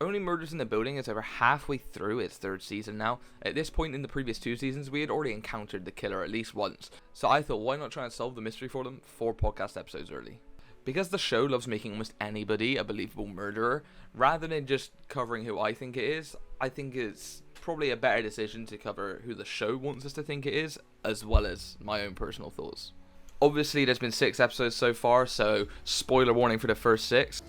Only Murders in the Building is over halfway through its third season now. At this point in the previous 2 seasons, we had already encountered the killer at least once, so I thought, why not try and solve the mystery for them 4 podcast episodes early? Because the show loves making almost anybody a believable murderer, rather than just covering who I think it is, I think it's probably a better decision to cover who the show wants us to think it is, as well as my own personal thoughts. Obviously, there's been 6 episodes so far, so spoiler warning for the first 6.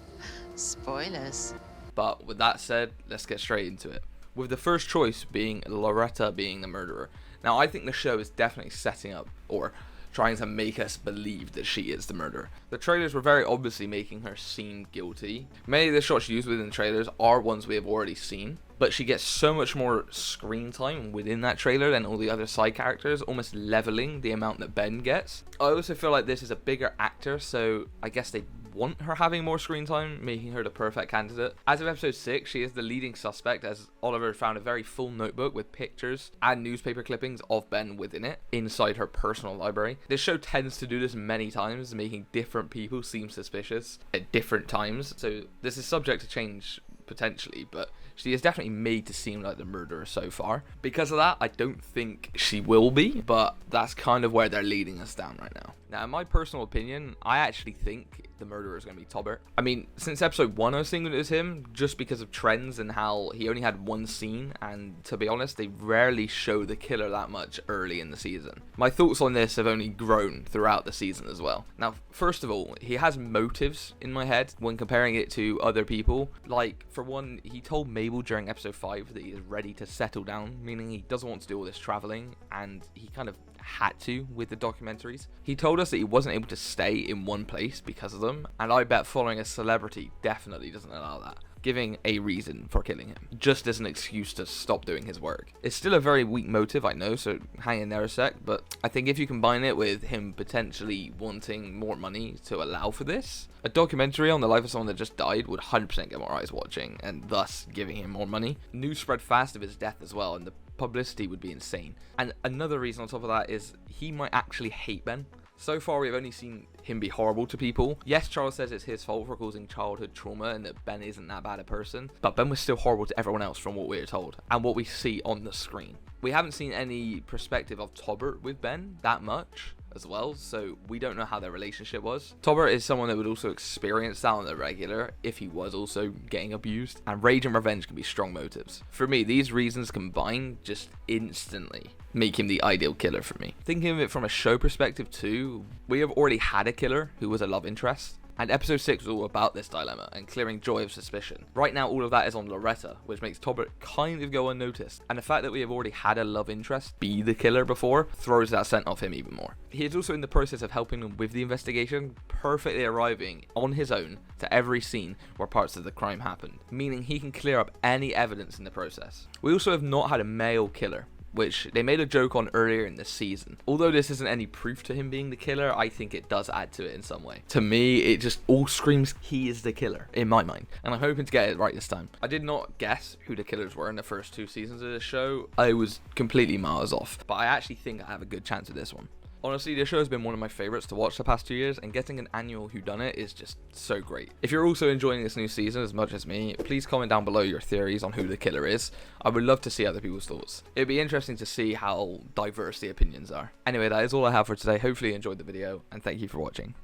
Spoilers. But with that said, let's get straight into it. With the first choice being Loretta being the murderer. Now, I think the show is definitely setting up, or trying to make us believe that she is the murderer. The trailers were very obviously making her seem guilty. Many of the shots used within the trailers are ones we have already seen, but she gets so much more screen time within that trailer than all the other side characters, almost leveling the amount that Ben gets. I also feel like this is a bigger actor, so I guess they want her having more screen time, making her the perfect candidate. As of episode 6, she is the leading suspect, as Oliver found a very full notebook with pictures and newspaper clippings of Ben within it, inside her personal library. This show tends to do this many times, making different people seem suspicious at different times, so this is subject to change potentially, but she is definitely made to seem like the murderer so far. Because of that, I don't think she will be, but that's kind of where they're leading us down right now. Now, in my personal opinion, I actually think the murderer is going to be Tobert. I mean, since episode 1 I was thinking it was him, just because of trends and how he only had one scene, and to be honest, they rarely show the killer that much early in the season. My thoughts on this have only grown throughout the season as well. Now, first of all, he has motives in my head when comparing it to other people. Like, for one, he told Mabel during episode 5 that he is ready to settle down, meaning he doesn't want to do all this traveling, and he kind of had to with the documentaries. He told us that he wasn't able to stay in one place because of them, and I bet following a celebrity definitely doesn't allow that, giving a reason for killing him, just as an excuse to stop doing his work. It's still a very weak motive, I know, so hang in there a sec, but I think if you combine it with him potentially wanting more money to allow for this, a documentary on the life of someone that just died would 100% get more eyes watching, and thus giving him more money. News spread fast of his death as well, and the publicity would be insane. And another reason on top of that is he might actually hate Ben. So far, we've only seen him be horrible to people. Yes, Charles says it's his fault for causing childhood trauma and that Ben isn't that bad a person, but Ben was still horrible to everyone else from what we are told and what we see on the screen. We haven't seen any perspective of Tobert with Ben that much as well, so we don't know how their relationship was. Tobert is someone that would also experience that on the regular if he was also getting abused, and rage and revenge can be strong motives. For me, these reasons combined just instantly make him the ideal killer for me. Thinking of it from a show perspective too, we have already had a killer who was a love interest, and episode 6 was all about this dilemma and clearing Joy of suspicion. Right now, all of that is on Loretta, which makes Tobert kind of go unnoticed. And the fact that we have already had a love interest be the killer before throws that scent off him even more. He is also in the process of helping them with the investigation, perfectly arriving on his own to every scene where parts of the crime happened, meaning he can clear up any evidence in the process. We also have not had a male killer, which they made a joke on earlier in this season. Although this isn't any proof to him being the killer, I think it does add to it in some way. To me, it just all screams he is the killer, in my mind, and I'm hoping to get it right this time. I did not guess who the killers were in the first 2 seasons of the show. I was completely miles off, but I actually think I have a good chance with this one. Honestly, this show has been one of my favorites to watch the past 2 years, and getting an annual whodunit is just so great. If you're also enjoying this new season as much as me, please comment down below your theories on who the killer is. I would love to see other people's thoughts. It'd be interesting to see how diverse the opinions are. Anyway, that is all I have for today. Hopefully you enjoyed the video, and thank you for watching.